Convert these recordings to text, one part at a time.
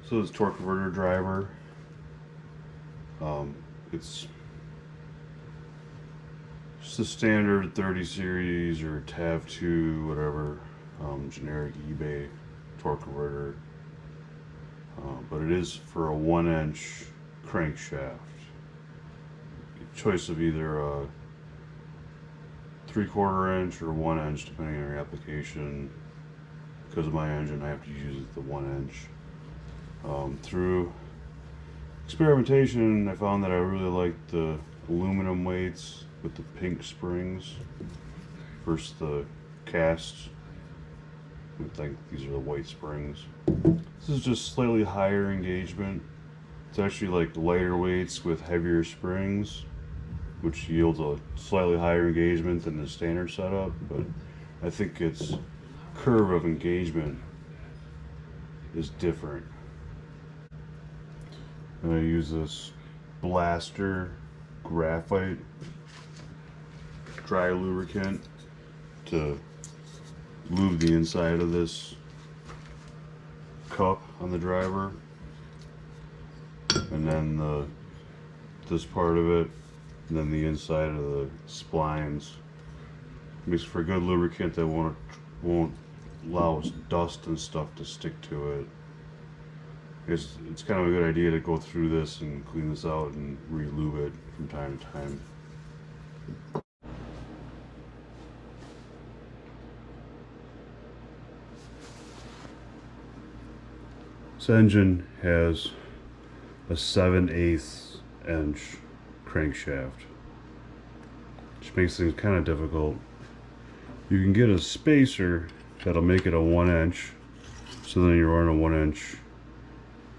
So this torque converter driver, it's just a standard 30 series or TAV 2, whatever, generic eBay torque converter, but it is for a 1-inch crankshaft. Choice of either a 3/4 inch or 1-inch, depending on your application. Because of my engine, I have to use the 1-inch. Through experimentation, I found that I really liked the aluminum weights with the pink springs versus the cast. I think these are the white springs. This is just slightly higher engagement. It's actually like lighter weights with heavier springs, which yields a slightly higher engagement than the standard setup, but I think its curve of engagement is different. I'm going to use this Blaster graphite dry lubricant to lube the inside of this cup on the driver, and then this part of it, and then the inside of the splines. Makes for a good lubricant that won't allow dust and stuff to stick to it. It's kind of a good idea to go through this and clean this out and re-lube it from time to time. This engine has a 7/8 inch crankshaft, which makes things kind of difficult. You can get a spacer that'll make it a 1-inch, so then you're on a 1-inch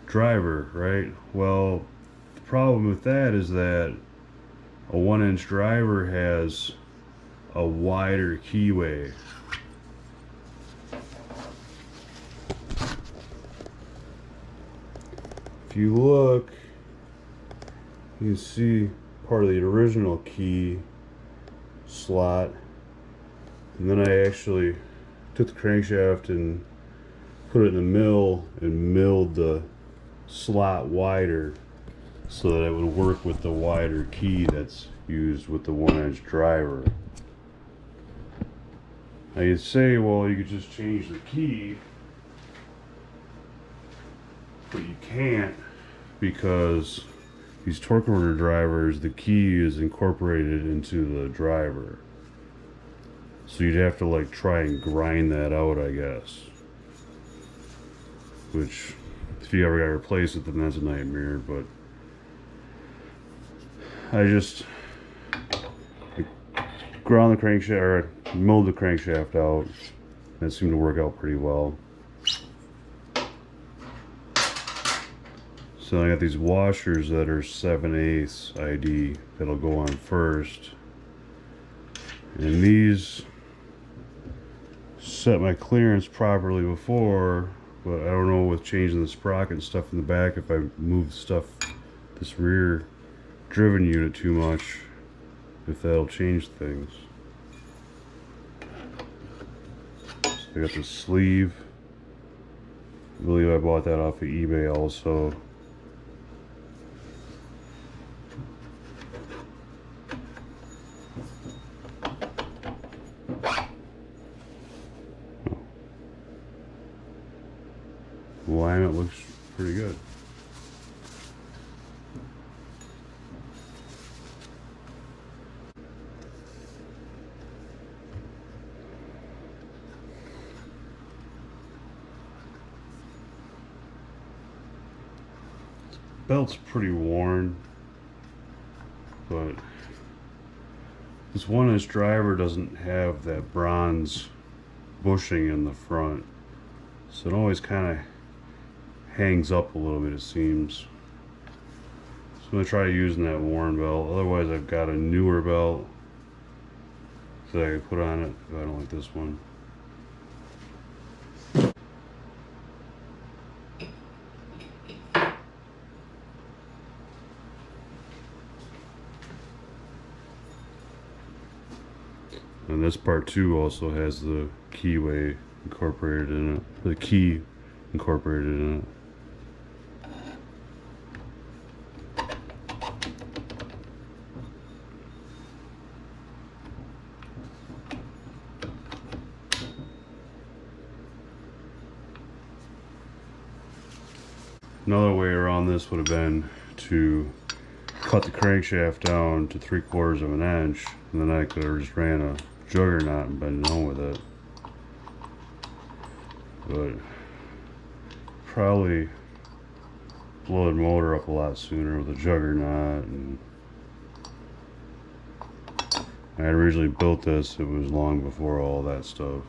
driver, right? Well, the problem with that is that a 1-inch driver has a wider keyway. If you look, you can see part of the original key slot, and then I actually took the crankshaft and put it in the mill and milled the slot wider so that it would work with the wider key that's used with the 1-inch driver. Now you'd say, well, you could just change the key, but you can't, because these torque converter drivers, the key is incorporated into the driver. So you'd have to like try and grind that out, I guess. Which, if you ever got to replace it, then that's a nightmare. But I just ground the crankshaft, or milled the crankshaft out. That seemed to work out pretty well. So I got these washers that are 7/8 ID that'll go on first, and these set my clearance properly before, but I don't know, with changing the sprocket and stuff in the back, if I move stuff, this rear driven unit too much, if that'll change things. So I got this sleeve. I believe I bought that off of eBay also. Alignment looks pretty good. Belt's pretty worn, but this 1-inch driver doesn't have that bronze bushing in the front, so it always kind of hangs up a little bit, it seems. So I'm going to try using that worn belt. Otherwise, I've got a newer belt that I can put on it if I don't like this one. And this part too also has the keyway incorporated in it, the key incorporated in it. Another way around this would have been to cut the crankshaft down to 3/4 of an inch, and then I could have just ran a juggernaut and been done with it. But probably blow the motor up a lot sooner with a juggernaut. And I had originally built this, it was long before all that stuff.